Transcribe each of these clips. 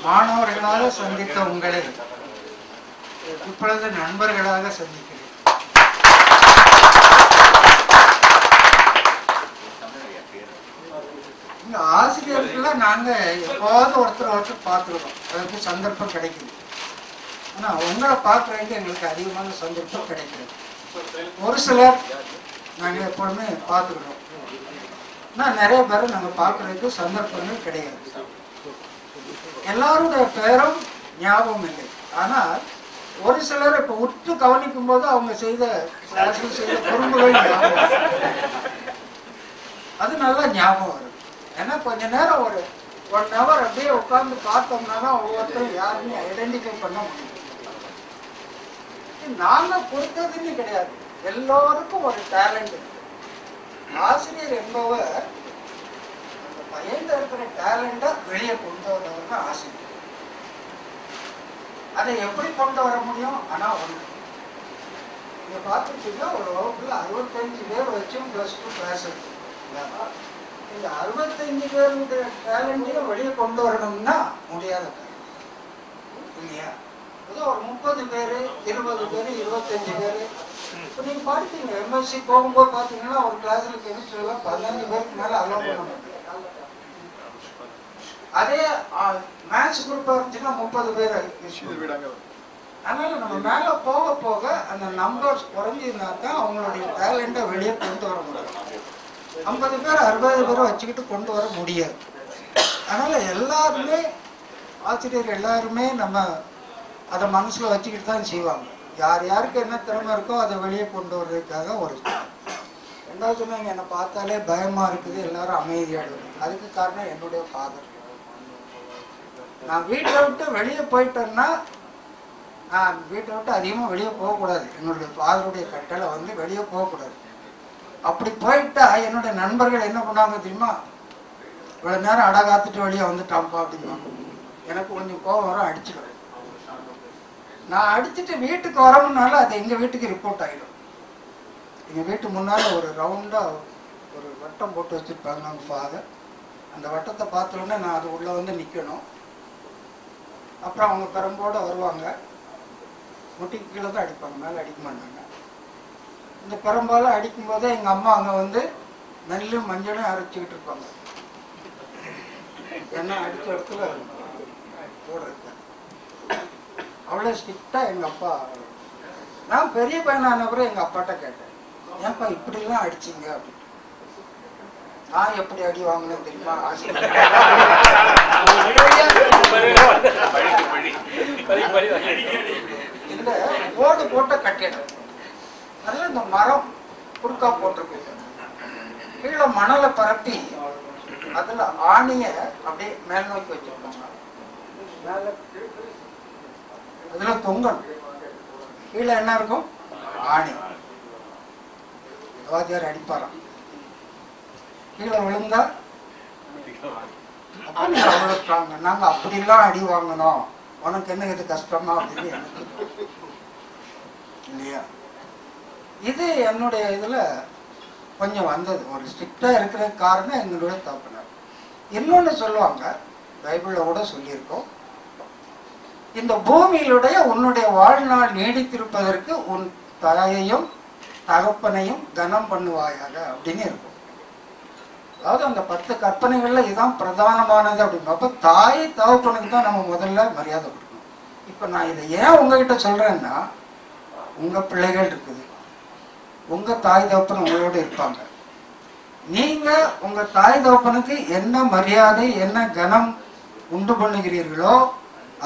மாணவர்களாக சந்தித்த உங்களை இப்பொழுது நண்பர்களாக சந்திக்கிறேன். இங்க ஆசிரியர்கள நாங்க எப்போது ஒருத்தர் பார்த்துருக்கோம், அதுக்கு சந்தர்ப்பம் கிடைக்குது. ஆனா உங்களை பார்க்கறதுக்கு எங்களுக்கு அதிகமான சந்தர்ப்பம் கிடைக்கிறது. ஒரு சிலர் நாங்க எப்பொழுதுமே பார்த்துக்கிறோம், ஆனால் நிறைய பேரை நாங்க பார்க்கறதுக்கு சந்தர்ப்பங்கள் கிடையாது. எல்லாருடைய பேரும் ஞாபகம் இல்லை. ஆனால் ஒரு சிலர் இப்ப உற்று கவனிக்கும் போது அவங்க செய்த குறும்புகள் ஞாபகம், அது நல்லா ஞாபகம் வருது. ஏன்னா கொஞ்ச நேரம் ஒரு 1 hour அப்படியே உட்கார்ந்து பார்த்தோம்னா தான் ஒவ்வொருத்தரும் யாருமே ஐடென்டிஃபை பண்ண முடியும். நாங்க கொடுத்ததுன்னு கிடையாது, எல்லோருக்கும் ஒரு டேலண்ட் இருக்கு. ஆசிரியர் என்பவர் அந்த பையன் இருக்கிற டேலண்ட வெளியே கொண்டு வரவங்க ஆசிரியர். அதை எப்படி கொண்டு வர முடியும்? ஆனா ஒண்ணு, நீங்க பார்த்துட்டீங்கன்னா ஒரு வகுப்புல 65 பேர் வச்சும் +2 கிளாஸ் இருக்கு. இந்த 65 பேருடைய டேலண்டையும் வெளியே கொண்டு வரணும்னா முடியாத இல்லையா? ஒரு 30 பேர் 20 பேர் 25 பேர். இப்போ நீங்க பார்த்தீங்க எம்எஸ்சி போகும்போது பார்த்தீங்கன்னா ஒரு கிளாஸ்ல கெமிஸ்ட்ரியில 15 பேருக்கு மேல அலோவ் பண்ண முடியும். அதே மேத்ஸ் குரூப்பா இருந்துச்சுன்னா 30 பேர். அதனால நம்ம மேல போக போக அந்த நம்பர்ஸ் குறைஞ்சிருந்தா தான் அவங்களுடைய டேலண்ட்டை வெளியே கொண்டு வர முடியும். 50 பேர் 60 பேரை வச்சுக்கிட்டு கொண்டு வர முடியாது. அதனால எல்லாருமே ஆசிரியர் எல்லாருமே நம்ம அதை மனசுல வச்சுக்கிட்டு தான் செய்வாங்க. யார் யாருக்கு என்ன திறமை இருக்கோ அதை வெளியே கொண்டு வர்றதுக்காக ஒரு. ரெண்டாவது சொன்னாங்க, என்னை பார்த்தாலே பயமா இருக்குது, எல்லாரும் அமைதியாடுவாங்க. அதுக்கு காரணம் என்னுடைய ஃபாதர். நான் வீட்டை விட்டு வெளியே போயிட்டேன்னா, நான் வீட்டை விட்டு அதிகமாக வெளியே போகக்கூடாது. என்னுடைய ஃபாதருடைய கட்டளை வந்து வெளியே போகக்கூடாது. அப்படி போயிட்டா என்னுடைய நண்பர்கள் என்ன பண்ணாங்க தெரியுமா? இவ்வளோ நேரம் அடை காத்துட்டு வெளியே வந்துட்டான்ப்பா அப்படின்வாங்க. எனக்கு கொஞ்சம் கோபம் வரும், அடிச்சிடுவேன். நான் அடிச்சுட்டு வீட்டுக்கு வரணும்னால அது எங்கள் வீட்டுக்கு ரிப்போர்ட் ஆகிடும். எங்கள் வீட்டு முன்னால் ஒரு ரவுண்டாக ஒரு வட்டம் போட்டு வச்சுருப்பாங்க அவங்க ஃபாதர். அந்த வட்டத்தை பார்த்தோன்னே நான் அது உள்ளே வந்து நிற்கணும். அப்புறம் அவங்க பெரம்போடு வருவாங்க, முட்டிக்கு கீழே தான் அடிப்பாங்க, மேலே அடிக்க மாட்டாங்க. இந்த பெரம்பால் அடிக்கும்போதே எங்கள் அம்மா அங்கே வந்து நெல்லும் மஞ்சளும் அரைச்சிக்கிட்டு இருப்பாங்க. என்ன அடித்த இடத்துல போடுறது அவ்வளோ ஸ்ட்ரிக்டாக எங்கள் அப்பா. நான் பெரிய பையனான பிறகு எங்கள் அப்பாட்ட கேட்டேன், ஏன்ப்பா இப்படிலாம் அடிச்சிங்க அப்படின்னு. நான் எப்படி அடி வாங்கினேன்னு தெரியுமா? இந்த ஓடு போட்ட கட்டிடம், அதில் இந்த மரம் குறுக்கா போட்டிருக்கு. கீழே மணலை பரப்பி அதில் ஆணியை அப்படியே மேல் நோக்கி வச்சிருப்பாங்க. மேலே அதுல தொங்கணும். கீழே என்ன இருக்கும்? ஆணி. வாத்தியார் அடிப்பாராம், கீழே விழுந்தா அவ்வளவு ஸ்ட்ராங். நாங்க அப்படிலாம் அடி வாங்கணும், உனக்கு என்ன இது கஷ்டமா அப்படின்னு இல்லையா? இது என்னுடைய இதுல கொஞ்சம் வந்தது. ஒரு ஸ்ட்ரிக்டா இருக்கிற காரணம் எங்களுடைய தப்புனர். இன்னொன்னு சொல்லுவாங்க, பைபிள்ல கூட சொல்லியிருக்கோம், இந்த பூமியிலுடைய உன்னுடைய வாழ்நாள் நீடித்திருப்பதற்கு உன் தாயையும் தகப்பனையும் கனம் பண்ணுவாயாக அப்படின்னு இருக்கும். அதாவது அந்த 10 கற்பனைகள்ல இதுதான் பிரதானமானது அப்படின்னு. அப்ப தாய் தகப்பனுக்கு தான் நம்ம முதல்ல மரியாதை கொடுக்கணும். இப்ப நான் இதை ஏன் உங்ககிட்ட சொல்றேன்னா, உங்க பிள்ளைகள் இருக்குது, உங்க தாய் தகப்பன் உங்களோட இருப்பாங்க. நீங்க உங்க தாய் தகப்பனுக்கு என்ன மரியாதை என்ன கனம் உண்டு பண்ணுகிறீர்களோ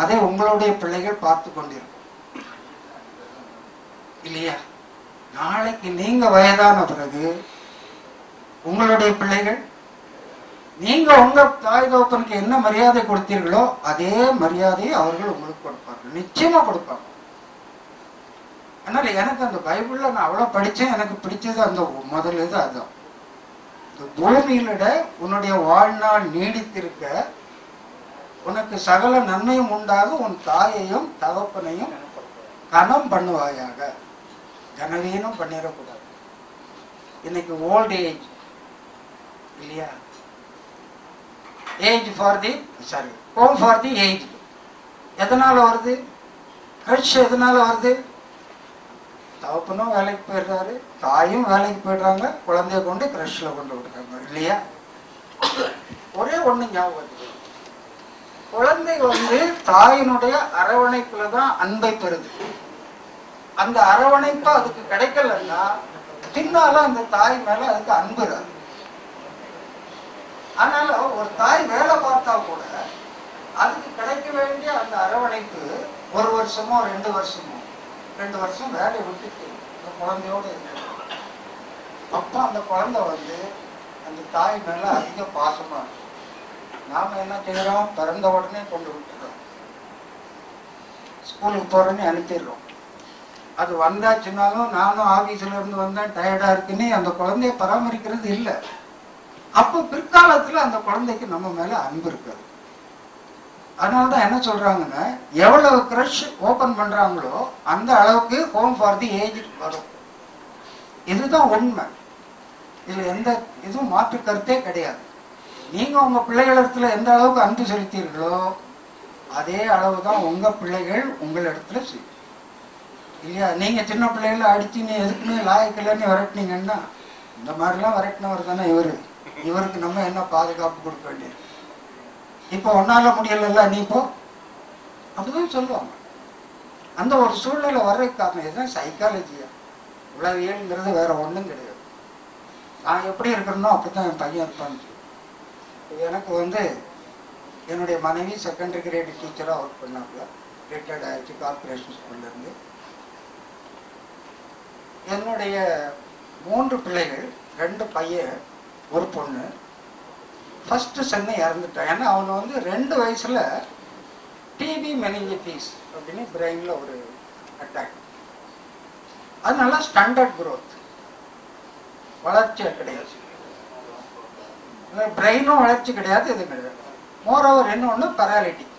அதை உங்களுடைய பிள்ளைகள் பார்த்து கொண்டிருக்கும் இல்லையா? நாளைக்கு நீங்க வயதான பிறகு உங்களுடைய பிள்ளைகள் நீங்க உங்க தாய் தகப்பனுக்கு என்ன மரியாதை கொடுத்தீர்களோ அதே மரியாதையை அவர்கள் உங்களுக்கு கொடுப்பார்கள், நிச்சயமா கொடுப்பாங்க. அதனால எனக்கு அந்த பைபிள்ல நான் அவ்வளவு படிச்சேன், எனக்கு பிடிச்சது அந்த முதல் இது அதுதான். இந்த பூமியில உன்னுடைய வாழ்நாள் நீடித்திருக்க உனக்கு சகல நன்மையும் உண்டாக உன் தாயையும் தகப்பனையும் கனம் பண்ணுவாயாக, கனவீனம் பண்ணிடக்கூடாது. இன்னைக்கு ஓல்ட் ஏஜ் இல்லையா, age for the sorry home for the age. எதனால வருது? கிரஷ் எதனால வருது? தகப்பனும் வேலைக்கு போயிடுறாரு, தாயும் வேலைக்கு போயிடுறாங்க, குழந்தைய கொண்டு கிரஷ்ல கொண்டு விடுறாங்க இல்லையா. ஒரே ஒண்ணு ஞாபகம், குழந்தை தாயினுடைய அரவணைப்புல தான் அன்பை பெறுது. அந்த அரவணைப்பு அதுக்கு கிடைக்கலன்னா பின்னால அந்த தாய் மேல அதுக்கு அன்பு இருக்கு. அதனால ஒரு தாய் வேலை பார்த்தா கூட அதுக்கு கிடைக்க வேண்டிய அந்த அரவணைப்பு 1 வருஷமோ 2 வருஷமோ, 2 வருஷம் வேலையை விட்டுட்டு அந்த குழந்தையோட இருக்கு. அப்ப அந்த குழந்தை அந்த தாய் மேல அதிக பாசமா இருக்கு. நாம என்ன செய்யறோம்? பிறந்த உடனே கொண்டு விட்டுறோம், ஸ்கூலுக்கு போறேன்னு அனுப்பிடுறோம். அது வந்தாச்சுன்னாலும் நானும் ஆபீஸ்ல இருந்து வந்தேன் டயர்டா இருக்குன்னு அந்த குழந்தைய பராமரிக்கிறது இல்லை. அப்ப பிற்காலத்துல அந்த குழந்தைக்கு நம்ம மேல அன்பு இருக்காது. அதனாலதான் என்ன சொல்றாங்கன்னா, எவ்வளவு கிரஷ் ஓபன் பண்றாங்களோ அந்த அளவுக்கு ஹோம் ஃபார் தி ஏஜ் வரும். இதுதான் உண்மை. இதுல எந்த இதுவும் மாற்று கருத்தே கிடையாது. நீங்க உங்க பிள்ளைகளிடத்துல எந்த அளவுக்கு அன்பு செலுத்தீர்களோ அதே அளவுதான் உங்க பிள்ளைகள் உங்களிடத்துல செய்யும் இல்லையா. நீங்க சின்ன பிள்ளைகளை அடிச்சு நீ எதுக்குன்னு லாயக்கில்லன்னு விரட்டினீங்கன்னா, இந்த மாதிரிலாம் விரட்டினவர் தானே இவருக்கு நம்ம என்ன பாதுகாப்பு கொடுக்க வேண்டியது? இப்போ ஒன்னால முடியல நீ போ அப்படிதான் சொல்லுவாங்க. அந்த ஒரு சூழ்நிலை வர்றதுக்கு காரணம் இதுதான் சைக்காலஜியா, உளவியல்ங்கிறது வேற ஒன்றும் கிடையாது. நான் எப்படி இருக்கிறேனோ அப்படித்தான் என் பையன் இருப்பான்னு. எனக்கு என்னுடைய மனைவி செகண்டரி கிரேட் டீச்சராக ஒர்க் பண்ணாப்புல, ரிட்டையர்ட் ஆயிடுச்சு கார்பரேஷன் ஸ்கூல்ல இருந்து. என்னுடைய 3 பிள்ளைகள், 2 பையன் 1 பொண்ணு. ஃபர்ஸ்ட் சன்னு இறந்துட்டான். ஏன்னா அவனை 2 வயசுல டிபி மெனிஞ்சைட்டிஸ் அப்படின்னு பிரெயின்ல ஒரு அட்டாக். அதனால ஸ்டாண்டர்ட் குரோத், வளர்ச்சி கிடையாது, பிரெயினும் வளர்ச்சி கிடையாது, இது கிடையாது. மோரோவர் இன்னொன்று பெராலிட்டிக்,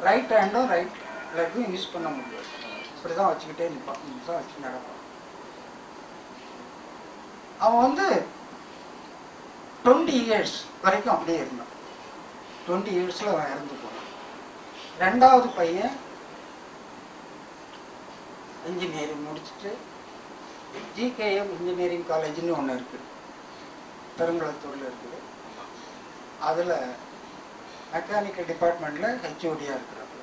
ரைட் ஹேண்டும் ரைட் லெக்கும் யூஸ் பண்ண முடியாது. இப்படிதான் வச்சுக்கிட்டே நிற்பான், இப்படிதான் வச்சு நடப்பான். அவன் 20 இயர்ஸ் வரைக்கும் அப்படியே இருந்தான். 20 இயர்ஸ்ல அவன் இறந்து போனான். 2வது பையன் இன்ஜினியரிங் முடிச்சுட்டு ஜிகேஎம் இன்ஜினியரிங் காலேஜ்னு ஒன்று இருக்கு, பெருங்குளத்தூர்ல இருக்குது. அதுல மெக்கானிக்கல் டிபார்ட்மெண்ட்ல ஹெச்ஓடியா இருக்கிறாப்புல.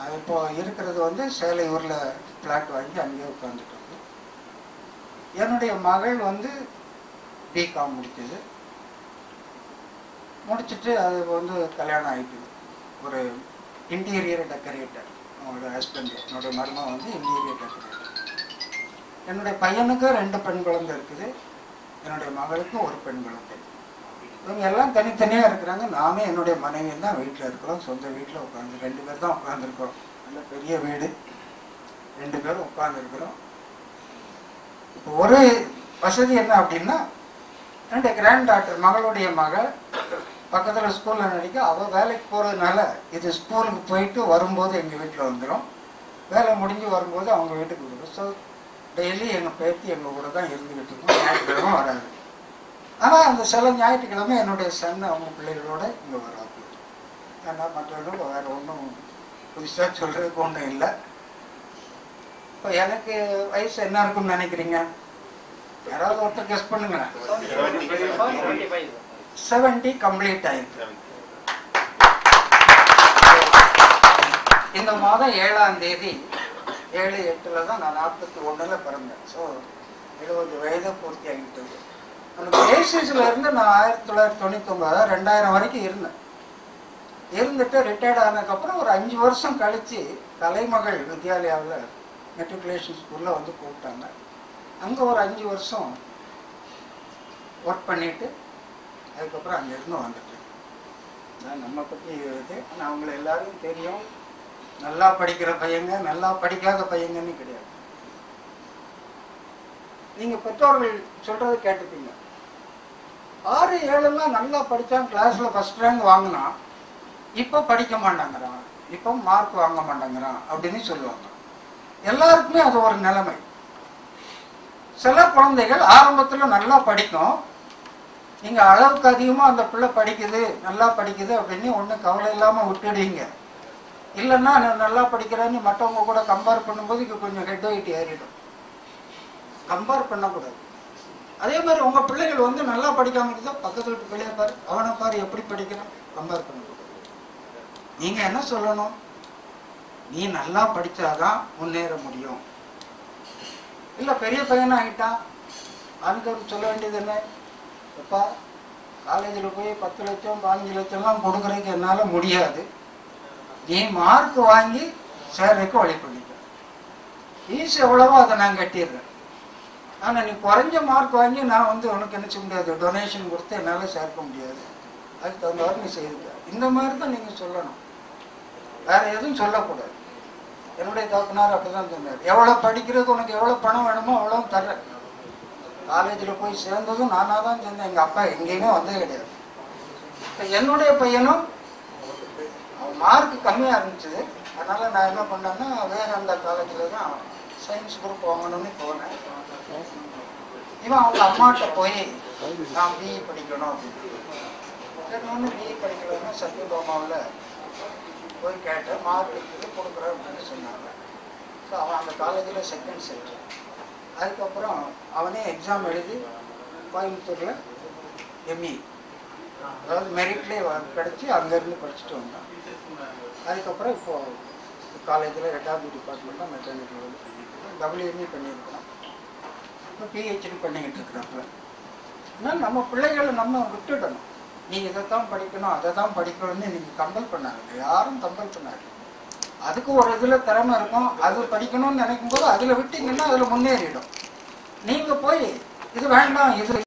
அது இப்போ இருக்கிறது சேலையூர்ல பிளாட் வாங்கி அங்கேயே உட்காந்துட்டு. என்னுடைய மகள் பிகாம் முடிச்சது, முடிச்சுட்டு அது கல்யாணம் ஆயிட்டுது. ஒரு இன்டீரியர் டெக்கரேட்டர், அவங்களோட ஹஸ்பண்ட், என்னுடைய மருமகன் இன்டீரியர் டெக்கரேட்டர். என்னுடைய பையனுக்கு 2 பெண் குழந்தை இருக்குது, என்னுடைய மகளுக்கும் 1 பெண் குழந்தை. இவங்க எல்லாம் தனித்தனியா இருக்கிறாங்க. நானே என்னுடைய மனைவியும் தான் வீட்டில் இருக்கிறோம், சொந்த வீட்டில் உட்காந்து 2 பேர் தான் உட்காந்துருக்கோம். நல்ல பெரிய வீடு, 2 பேரும் உட்காந்துருக்கிறோம். இப்போ ஒரு வசதி என்ன அப்படின்னா, 2 கிராண்ட் டாட்டர், மகளுடைய மகள் பக்கத்தில் ஸ்கூலில் நடிக்க, அவள் வேலைக்கு போகிறதுனால இது ஸ்கூலுக்கு போயிட்டு வரும்போது எங்கள் வீட்டில் வந்துடும், வேலை முடிஞ்சு வரும்போது அவங்க வீட்டுக்கு வந்துடும். ஸோ டெய்லி எங்கள் பேத்தி எங்கள் கூட தான் இருந்துக்கிட்டு இருக்கோம், ஞாயிற்றுக்கிழமை வராது. ஆனால் அந்த சில ஞாயிற்றுக்கிழமை என்னுடைய சன் அவங்க பிள்ளைகளோட இங்கே வராது. ஆனால் மற்றவர்களும் வேறு ஒன்றும் புதுசாக சொல்கிறதுக்கு ஒன்றும் இல்லை. இப்போ எனக்கு வயசு என்ன இருக்குன்னு நினைக்கிறீங்க? யாராவது ஒருத்தர் கெஸ் பண்ணுங்களேன். 70 கம்ப்ளீட் ஆயிருக்கு. இந்த மாதம் 7ஆம் தேதி 7/8 தான் நான் 41ல் பிறந்தேன். ஸோ 70 வயதை பூர்த்தி ஆகிட்டது. அந்த பேசிஸ்ல இருந்து நான் 1999 2000 வரைக்கும் இருந்தேன். இருந்துட்டு ரிட்டையர்ட் ஆனதுக்கப்புறம் ஒரு 5 வருஷம் கழிச்சு கலைமகள் வித்யாலயாவில் மெட்ரிகுலேஷன் ஸ்கூல்ல கூப்பிட்டாங்க. அங்கே ஒரு 5 வருஷம் ஒர்க் பண்ணிட்டு அதுக்கப்புறம் அங்கேருந்து வந்துட்டேன். நம்ம பற்றி இது ஆனால் அவங்கள எல்லாரும் தெரியும், நல்லா படிக்கிற பையங்க, நல்லா படிக்காத பையங்கன்னு கிடையாது. நீங்கள் பெற்றோர்கள் சொல்றது கேட்டுப்பீங்க. 6, 7 நல்லா படித்தான், கிளாஸில் ஃபர்ஸ்ட் ரேங்க் வாங்கினா இப்போ படிக்க மாட்டாங்கிறான். இப்போ மார்க் வாங்க மாட்டேங்கிறான் அப்படின்னு சொல்லுவாங்க. எல்லாருக்குமே அது ஒரு நிலைமை. சில குழந்தைகள் ஆரம்பத்தில் நல்லா படிக்கும், நீங்கள் அளவுக்கு அதிகமாக அந்த பிள்ளை படிக்குது நல்லா படிக்குது அப்படின்னு ஒன்றும் கவலை இல்லாமல் விட்டுடுவீங்க. இல்லைன்னா நல்லா படிக்கிறேன்னு மற்றவங்க கூட கம்பேர் பண்ணும்போது இங்கே கொஞ்சம் ஹெட் வெயிட் ஏறிடும். கம்பேர் பண்ணக்கூடாது. அதே மாதிரி உங்கள் பிள்ளைகள் வந்து நல்லா படிக்காம இருக்குதோ பக்கத்து வீட்டு பிள்ளைய பாரு, அவனை பாரு எப்படி படிக்கிறான், கம்பேர் பண்ணக்கூடாது. நீங்கள் என்ன சொல்லணும், நீ நல்லா படித்தாதான் முன்னேற முடியும். இல்லை பெரிய பையனாகிட்டான் ஆண்கள் சொல்ல வேண்டியது என்ன, எப்பா காலேஜில் போய் 10 லட்சம் 15 லட்சம்லாம் கொடுக்குறதுக்கு என்னால் முடியாது, நீ மார்க் வாங்கி சேர்றதுக்கு வழி பண்ணிக்க, ஃபீஸ் எவ்வளவோ அதை நான் கட்டிடுறேன், ஆனால் நீ குறைஞ்ச மார்க் வாங்கி நான் வந்து உனக்கு என்ன செய்ய முடியாது, டொனேஷன் கொடுத்து என்னால் சேர்க்க முடியாது, அதுக்கு தகுந்தவாறு நீ செய்துக்க. இந்த மாதிரி தான் நீங்கள் சொல்லணும், வேற எதுவும் சொல்லக்கூடாது. என்னுடைய தகப்பனார் அப்படிதான் சொன்னார், எவ்வளோ படிக்கிறது உனக்கு எவ்வளோ பணம் வேணுமோ அவ்வளோ தர்றேன். காலேஜில் போய் சேர்ந்ததும் நானாக தான் சேர்ந்தேன், எங்கள் அப்பா எங்கேயுமே வந்தது கிடையாது. என்னுடைய பையனும் அவன் மார்க் கம்மியாக இருந்துச்சு, அதனால் நான் என்ன பண்ணேன்னா விவேகானந்தா காலேஜில் தான் சயின்ஸ் குரூப் வாங்கணும்னு போனேன். இவன் அவங்க அம்மாட்ட போய் நான் பிஇ படிக்கணும் அப்படின்னு ஒன்று பிஇ படிக்கணும்னா சத்யபாமாவில் போய் கேட்டேன், மார்க் இருக்குது கொடுக்குறேன் அப்படின்னு சொன்னாங்க. ஸோ அவன் அந்த காலேஜில் செகண்ட் செட். அதுக்கப்புறம் அவனே எக்ஸாம் எழுதி கோயம்புத்தூரில் எம்இ, அதாவது மெரிட்லேயே கிடச்சி அங்கேருந்து படிச்சுட்டு வந்தான். அதுக்கப்புறம் இப்போது காலேஜில் 2வது டிபார்ட்மெண்ட்டாக மெக்கானிக்கல் WME பண்ணியிருக்கிறோம். இப்போ PhD பண்ணிக்கிட்டு இருக்கிறாப்புல. ஆனால் நம்ம பிள்ளைகளை நம்ம விட்டுடணும், நீ இதைத்தான் படிக்கணும் அதை தான் படிக்கணும்னு நீங்கள் கம்பல் பண்ணாங்க, யாரும் கம்பல் பண்ணாங்க. அதுக்கு ஒரு இதில் திறமை இருக்கும், அது படிக்கணும்னு நினைக்கும் போது அதில் விட்டீங்கன்னா அதில் முன்னேறிடும். நீங்கள் போய் இது வேண்டாம் இது